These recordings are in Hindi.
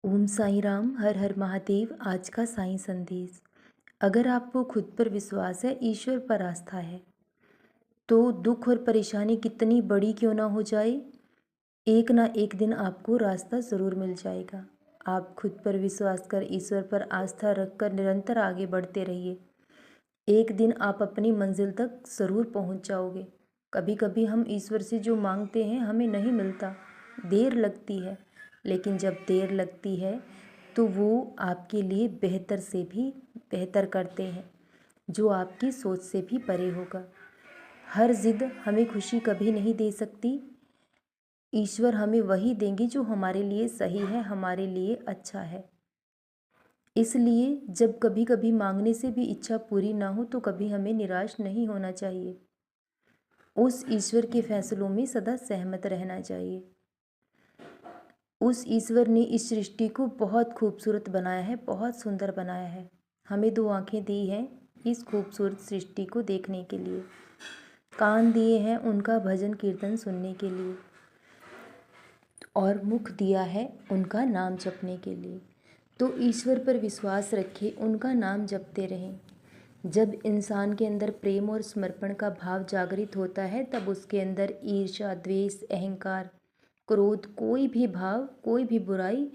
ओम साई राम। हर हर महादेव। आज का साईं संदेश। अगर आपको खुद पर विश्वास है, ईश्वर पर आस्था है, तो दुख और परेशानी कितनी बड़ी क्यों ना हो जाए, एक ना एक दिन आपको रास्ता ज़रूर मिल जाएगा। आप खुद पर विश्वास कर, ईश्वर पर आस्था रखकर निरंतर आगे बढ़ते रहिए। एक दिन आप अपनी मंजिल तक ज़रूर पहुंच जाओगे। कभी कभी हम ईश्वर से जो मांगते हैं हमें नहीं मिलता, देर लगती है, लेकिन जब देर लगती है तो वो आपके लिए बेहतर से भी बेहतर करते हैं, जो आपकी सोच से भी परे होगा। हर जिद हमें खुशी कभी नहीं दे सकती। ईश्वर हमें वही देंगे जो हमारे लिए सही है, हमारे लिए अच्छा है। इसलिए जब कभी कभी मांगने से भी इच्छा पूरी ना हो तो कभी हमें निराश नहीं होना चाहिए। उस ईश्वर के फैसलों में सदा सहमत रहना चाहिए। उस ईश्वर ने इस सृष्टि को बहुत खूबसूरत बनाया है, बहुत सुंदर बनाया है। हमें दो आंखें दी हैं इस खूबसूरत सृष्टि को देखने के लिए, कान दिए हैं उनका भजन कीर्तन सुनने के लिए, और मुख दिया है उनका नाम जपने के लिए। तो ईश्वर पर विश्वास रखें, उनका नाम जपते रहें। जब इंसान के अंदर प्रेम और समर्पण का भाव जागृत होता है, तब उसके अंदर ईर्ष्या, द्वेष, अहंकार, क्रोध, कोई भी भाव, कोई भी बुराई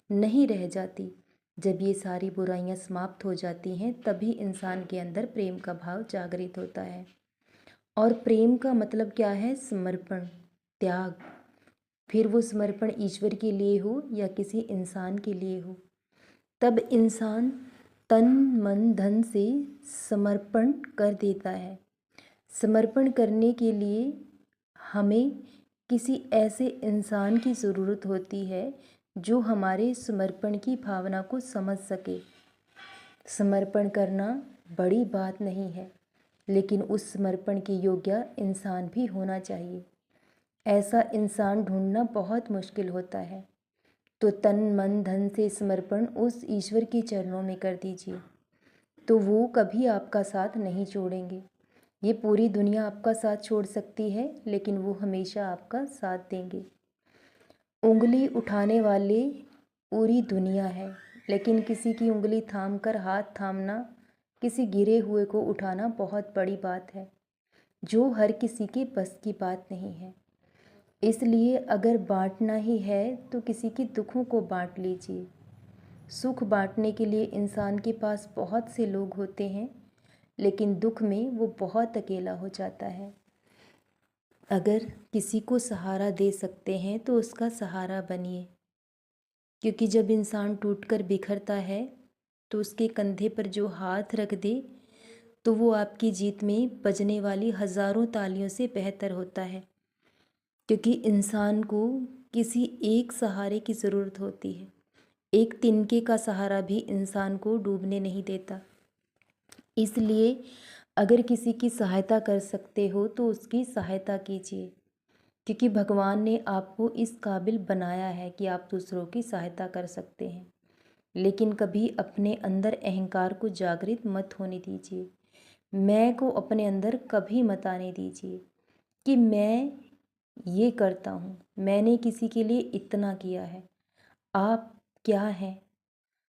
नहीं रह जाती। जब ये सारी बुराइयां समाप्त हो जाती हैं, तभी इंसान के अंदर प्रेम का भाव जागृत होता है। और प्रेम का मतलब क्या है? समर्पण, त्याग। फिर वो समर्पण ईश्वर के लिए हो या किसी इंसान के लिए हो, तब इंसान तन मन धन से समर्पण कर देता है। समर्पण करने के लिए हमें किसी ऐसे इंसान की ज़रूरत होती है जो हमारे समर्पण की भावना को समझ सके। समर्पण करना बड़ी बात नहीं है, लेकिन उस समर्पण के योग्य इंसान भी होना चाहिए। ऐसा इंसान ढूंढना बहुत मुश्किल होता है। तो तन मन धन से समर्पण उस ईश्वर के चरणों में कर दीजिए, तो वो कभी आपका साथ नहीं छोड़ेंगे। ये पूरी दुनिया आपका साथ छोड़ सकती है, लेकिन वो हमेशा आपका साथ देंगे। उंगली उठाने वाले पूरी दुनिया है, लेकिन किसी की उंगली थाम कर हाथ थामना, किसी गिरे हुए को उठाना बहुत बड़ी बात है, जो हर किसी के बस की बात नहीं है। इसलिए अगर बांटना ही है तो किसी के दुखों को बांट लीजिए। सुख बांटने के लिए इंसान के पास बहुत से लोग होते हैं, लेकिन दुख में वो बहुत अकेला हो जाता है। अगर किसी को सहारा दे सकते हैं तो उसका सहारा बनिए, क्योंकि जब इंसान टूटकर बिखरता है तो उसके कंधे पर जो हाथ रख दे, तो वो आपकी जीत में बजने वाली हज़ारों तालियों से बेहतर होता है। क्योंकि इंसान को किसी एक सहारे की ज़रूरत होती है। एक तिनके का सहारा भी इंसान को डूबने नहीं देता। इसलिए अगर किसी की सहायता कर सकते हो तो उसकी सहायता कीजिए, क्योंकि भगवान ने आपको इस काबिल बनाया है कि आप दूसरों की सहायता कर सकते हैं। लेकिन कभी अपने अंदर अहंकार को जागृत मत होने दीजिए। मैं को अपने अंदर कभी मत आने दीजिए कि मैं ये करता हूँ, मैंने किसी के लिए इतना किया है। आप क्या हैं?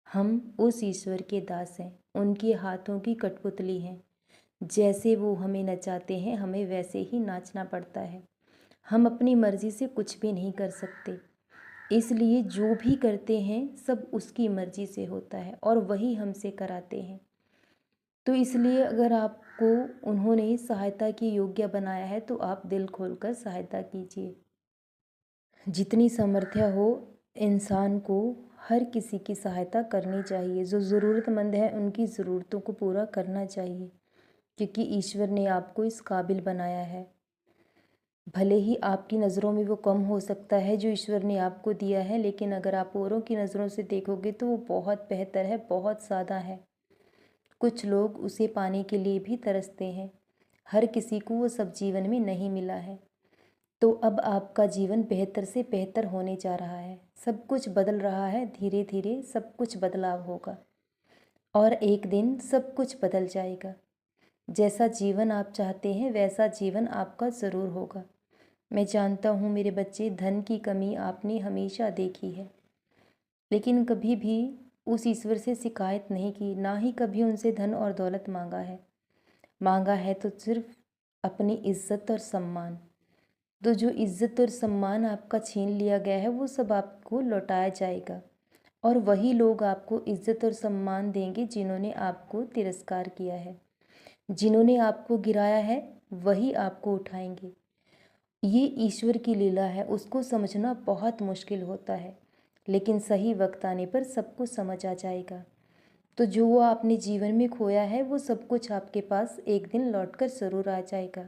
हम उस ईश्वर के दास हैं, उनके हाथों की कठपुतली हैं। जैसे वो हमें नचाते हैं, हमें वैसे ही नाचना पड़ता है। हम अपनी मर्ज़ी से कुछ भी नहीं कर सकते। इसलिए जो भी करते हैं सब उसकी मर्ज़ी से होता है और वही हमसे कराते हैं। तो इसलिए अगर आपको उन्होंने सहायता की योग्य बनाया है तो आप दिल खोलकर सहायता कीजिए। जितनी सामर्थ्य हो, इंसान को हर किसी की सहायता करनी चाहिए। जो ज़रूरतमंद है उनकी ज़रूरतों को पूरा करना चाहिए, क्योंकि ईश्वर ने आपको इस काबिल बनाया है। भले ही आपकी नज़रों में वो कम हो सकता है जो ईश्वर ने आपको दिया है, लेकिन अगर आप औरों की नज़रों से देखोगे तो वो बहुत बेहतर है, बहुत ज़्यादा है। कुछ लोग उसे पाने के लिए भी तरसते हैं। हर किसी को वो सब जीवन में नहीं मिला है। तो अब आपका जीवन बेहतर से बेहतर होने जा रहा है। सब कुछ बदल रहा है, धीरे धीरे सब कुछ बदलाव होगा और एक दिन सब कुछ बदल जाएगा। जैसा जीवन आप चाहते हैं वैसा जीवन आपका ज़रूर होगा। मैं जानता हूँ मेरे बच्चे, धन की कमी आपने हमेशा देखी है, लेकिन कभी भी उस ईश्वर से शिकायत नहीं की, ना ही कभी उनसे धन और दौलत मांगा है। मांगा है तो सिर्फ अपनी इज्जत और सम्मान। तो जो इज्जत और सम्मान आपका छीन लिया गया है वो सब आपको लौटाया जाएगा, और वही लोग आपको इज्जत और सम्मान देंगे जिन्होंने आपको तिरस्कार किया है। जिन्होंने आपको गिराया है वही आपको उठाएंगे। ये ईश्वर की लीला है, उसको समझना बहुत मुश्किल होता है, लेकिन सही वक्त आने पर सब कुछ समझ आ जाएगा। तो जो वो आपने जीवन में खोया है वो सब कुछ आपके पास एक दिन लौटकर ज़रूर आ जाएगा,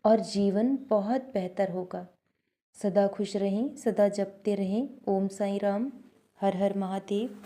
और जीवन बहुत बेहतर होगा। सदा खुश रहें, सदा जपते रहें। ओम साईं राम। हर हर महादेव।